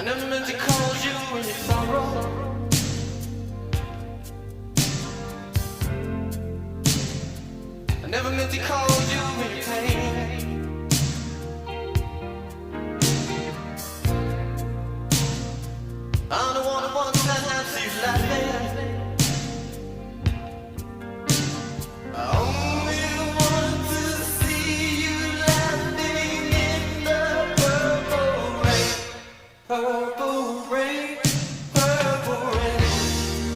I never meant to call you in your sorrow. I never meant to call you